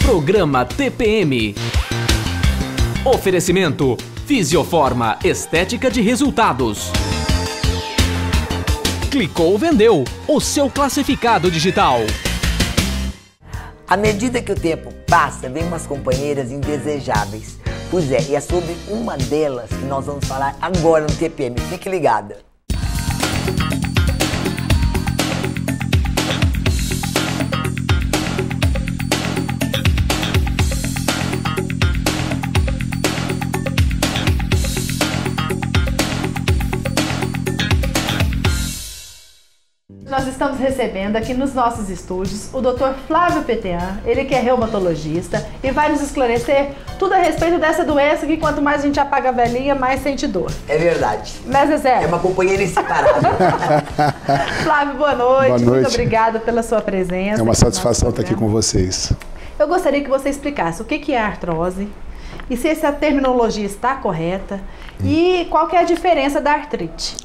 Programa TPM. Oferecimento Fisioforma Estética de Resultados. Clicou, vendeu. O seu classificado digital. À medida que o tempo passa, vem umas companheiras indesejáveis. Pois é, e é sobre uma delas que nós vamos falar agora no TPM. Fique ligada. Nós estamos recebendo aqui nos nossos estúdios o Dr. Flávio Petean, ele que é reumatologista e vai nos esclarecer tudo a respeito dessa doença que quanto mais a gente apaga a velhinha, mais sente dor. É verdade. Né, Zezé? É uma companheira inseparável. Flávio, boa noite. Boa noite. Muito obrigada pela sua presença. É uma satisfação estar aqui com vocês. Eu gostaria que você explicasse o que é artrose e se essa terminologia está correta e qual que é a diferença da artrite.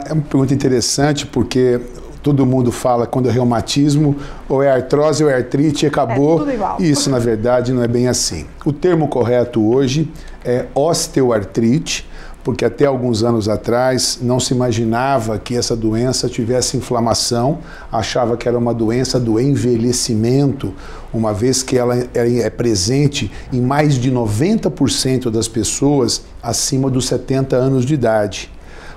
É uma pergunta interessante porque todo mundo fala quando é reumatismo, ou é artrose ou é artrite e acabou. É tudo igual. Isso, na verdade, não é bem assim. O termo correto hoje é osteoartrite, porque até alguns anos atrás não se imaginava que essa doença tivesse inflamação, achava que era uma doença do envelhecimento, uma vez que ela é presente em mais de 90% das pessoas acima dos 70 anos de idade.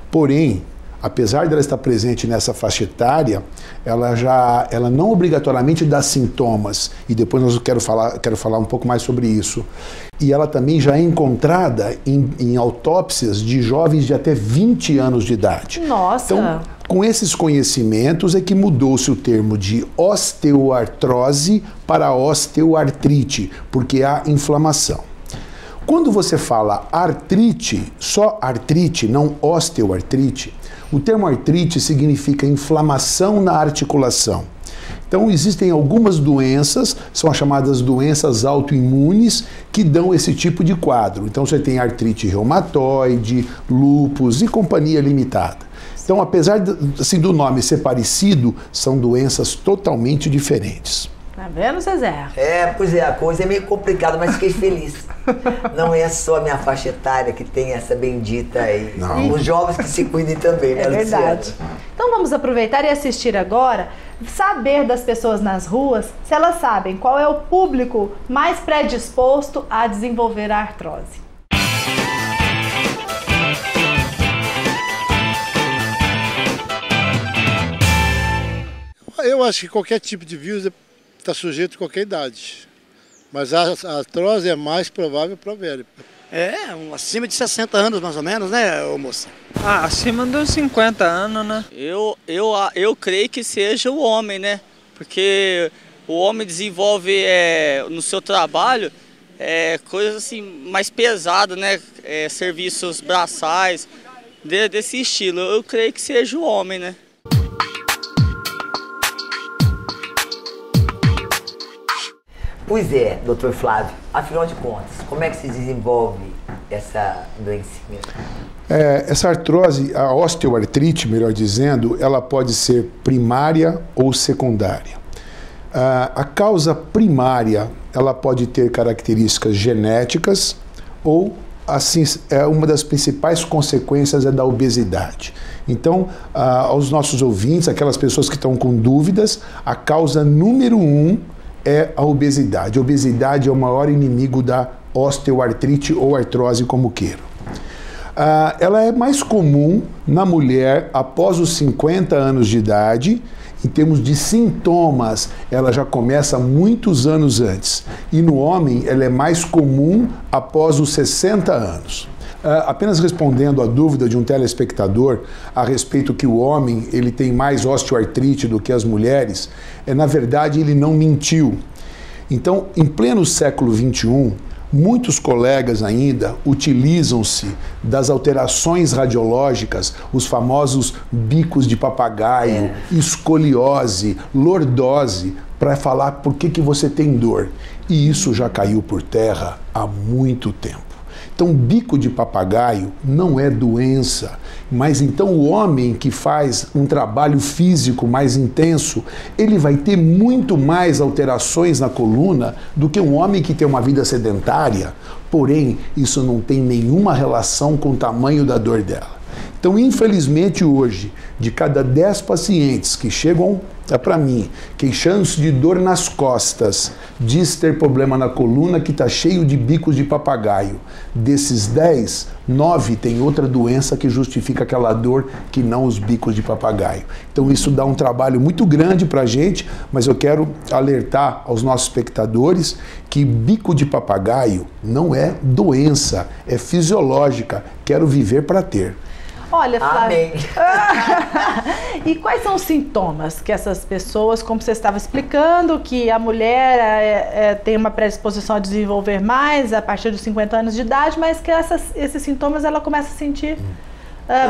Porém, apesar dela estar presente nessa faixa etária, ela não obrigatoriamente dá sintomas, e depois eu quero falar um pouco mais sobre isso. E ela também já é encontrada em autópsias de jovens de até 20 anos de idade. Nossa! Então, com esses conhecimentos é que mudou-se o termo de osteoartrose para osteoartrite, porque há inflamação. Quando você fala artrite, só artrite, não osteoartrite, o termo artrite significa inflamação na articulação. Então existem algumas doenças, são as chamadas doenças autoimunes, que dão esse tipo de quadro. Então você tem artrite reumatoide, lúpus e companhia limitada. Então apesar do nome ser parecido, são doenças totalmente diferentes. Tá vendo, Zezé? Pois é, a coisa é meio complicada, mas fiquei feliz. Não é só a minha faixa etária que tem essa bendita aí. Não. Os jovens que se cuidem também, né, É verdade. Então vamos aproveitar e assistir agora, saber das pessoas nas ruas, se elas sabem qual é o público mais predisposto a desenvolver a artrose. Eu acho que qualquer tipo de vírus está sujeito a qualquer idade. Mas a artrose é mais provável para velho. Acima de 60 anos mais ou menos, né, moça? Acima dos 50 anos, né? Eu creio que seja o homem, né? Porque o homem desenvolve no seu trabalho coisas assim mais pesadas, né? Serviços braçais, desse estilo. Eu creio que seja o homem, né? Pois é, doutor Flávio, afinal de contas, como é que se desenvolve essa doencinha? Essa artrose, a osteoartrite, melhor dizendo, ela pode ser primária ou secundária. A causa primária, ela pode ter características genéticas ou, assim, uma das principais consequências é da obesidade. Então, aos nossos ouvintes, aquelas pessoas que estão com dúvidas, a causa número 1 é a obesidade. A obesidade é o maior inimigo da osteoartrite ou artrose, como queiram. Ela é mais comum na mulher após os 50 anos de idade. Em termos de sintomas, ela já começa muitos anos antes. E no homem, ela é mais comum após os 60 anos. Apenas respondendo à dúvida de um telespectador a respeito que o homem ele tem mais osteoartrite do que as mulheres, na verdade ele não mentiu. Então, em pleno século XXI, muitos colegas ainda utilizam-se das alterações radiológicas, os famosos bicos de papagaio, escoliose, lordose, para falar por que você tem dor. E isso já caiu por terra há muito tempo. Então, bico de papagaio não é doença, mas então o homem que faz um trabalho físico mais intenso, ele vai ter muito mais alterações na coluna do que um homem que tem uma vida sedentária. Porém, isso não tem nenhuma relação com o tamanho da dor dela. Então, infelizmente, hoje, de cada 10 pacientes que chegam para mim, queixando-se de dor nas costas, diz ter problema na coluna que está cheio de bicos de papagaio. Desses 10, 9 tem outra doença que justifica aquela dor que não os bicos de papagaio. Então isso dá um trabalho muito grande para a gente, mas eu quero alertar aos nossos espectadores que bico de papagaio não é doença, é fisiológica. Quero viver para ter. Olha, Flávio. Amém. E quais são os sintomas que essas pessoas, como você estava explicando, que a mulher tem uma predisposição a desenvolver mais a partir dos 50 anos de idade, mas que esses sintomas ela começa a sentir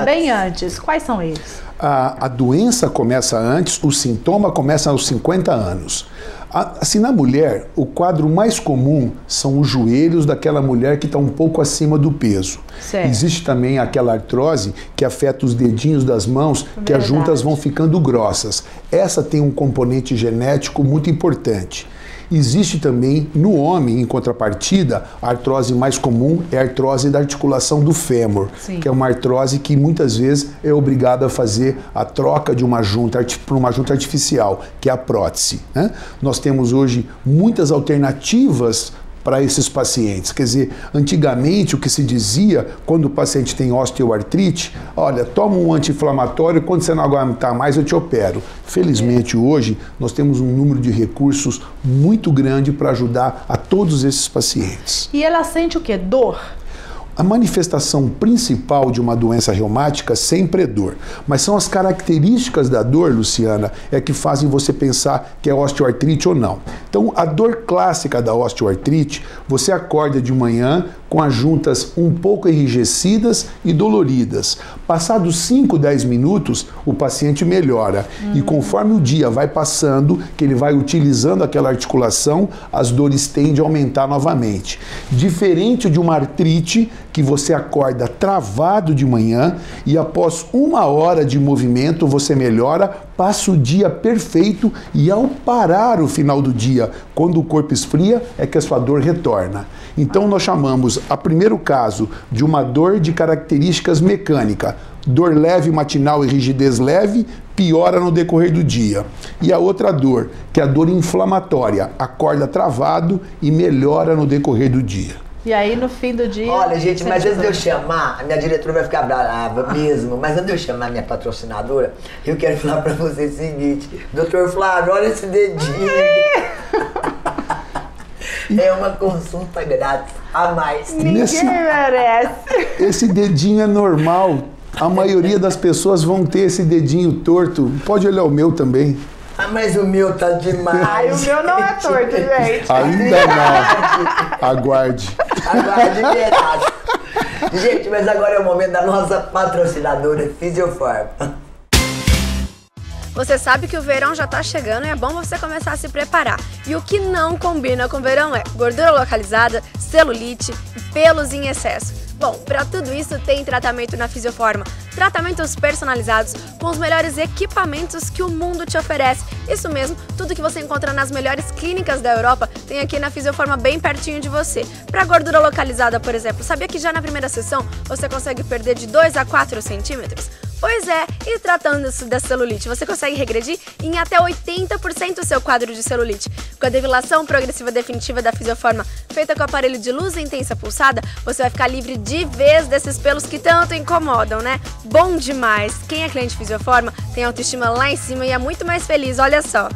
bem antes. Quais são eles? A doença começa antes, o sintoma começa aos 50 anos. Assim, na mulher, o quadro mais comum são os joelhos daquela mulher que está um pouco acima do peso. Certo. Existe também aquela artrose que afeta os dedinhos das mãos, que as juntas vão ficando grossas. Essa tem um componente genético muito importante. Existe também no homem, em contrapartida, a artrose mais comum é a artrose da articulação do fêmur, Sim. que é uma artrose que muitas vezes é obrigada a fazer a troca de uma junta por uma junta artificial, que é a prótese, né? Nós temos hoje muitas alternativas para esses pacientes. Quer dizer, antigamente o que se dizia, quando o paciente tem osteoartrite, olha, toma um anti-inflamatório, quando você não aguentar mais eu te opero. Felizmente hoje nós temos um número de recursos muito grande para ajudar a todos esses pacientes. E ela sente o quê? Dor? A manifestação principal de uma doença reumática sempre é dor, mas são as características da dor, Luciana, é que fazem você pensar que é osteoartrite ou não. Então, a dor clássica da osteoartrite, você acorda de manhã com as juntas um pouco enrijecidas e doloridas. Passados 5, 10 minutos, o paciente melhora. E conforme o dia vai passando, que ele vai utilizando aquela articulação, as dores tendem a aumentar novamente. Diferente de uma artrite, que você acorda travado de manhã e após 1 hora de movimento você melhora, passa o dia perfeito e ao parar o final do dia, quando o corpo esfria, é que a sua dor retorna. Então nós chamamos a primeiro caso de uma dor de características mecânicas. Dor leve matinal e rigidez leve, piora no decorrer do dia. E a outra dor, que é a dor inflamatória, acorda travado e melhora no decorrer do dia. E aí, no fim do dia... Olha, gente, mas antes de eu chamar, a minha diretora vai ficar brava mesmo, mas antes de eu chamar a minha patrocinadora, eu quero falar pra vocês o seguinte, Dr. Flávio, olha esse dedinho. É uma consulta grátis a mais. Ninguém merece. Esse dedinho é normal. A maioria das pessoas vão ter esse dedinho torto. Pode olhar o meu também. Ah, mas o meu tá demais. Ai, o meu não é torto, gente. Ainda não. Aguarde. Aguarde, verdade. Gente, mas agora é o momento da nossa patrocinadora Fisioforma. Você sabe que o verão já tá chegando e é bom você começar a se preparar. E o que não combina com o verão é gordura localizada, celulite e pelos em excesso. Bom, para tudo isso tem tratamento na Fisioforma. Tratamentos personalizados com os melhores equipamentos que o mundo te oferece. Isso mesmo, tudo que você encontra nas melhores clínicas da Europa tem aqui na Fisioforma bem pertinho de você. Para gordura localizada, por exemplo, sabia que já na primeira sessão você consegue perder de 2 a 4 centímetros? Pois é, e tratando-se da celulite, você consegue regredir em até 80% o seu quadro de celulite. Com a depilação progressiva definitiva da Fisioforma, feita com o aparelho de luz intensa pulsada, você vai ficar livre de vez desses pelos que tanto incomodam, né? Bom demais! Quem é cliente Fisioforma tem autoestima lá em cima e é muito mais feliz, olha só!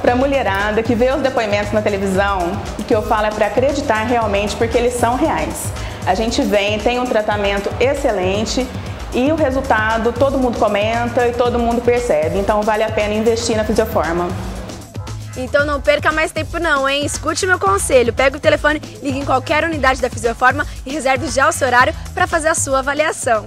Para a mulherada que vê os depoimentos na televisão, o que eu falo é para acreditar realmente porque eles são reais. A gente vem, tem um tratamento excelente e o resultado todo mundo comenta e todo mundo percebe, então vale a pena investir na Fisioforma. Então não perca mais tempo não, hein? Escute meu conselho, pega o telefone, ligue em qualquer unidade da Fisioforma e reserve já o seu horário para fazer a sua avaliação.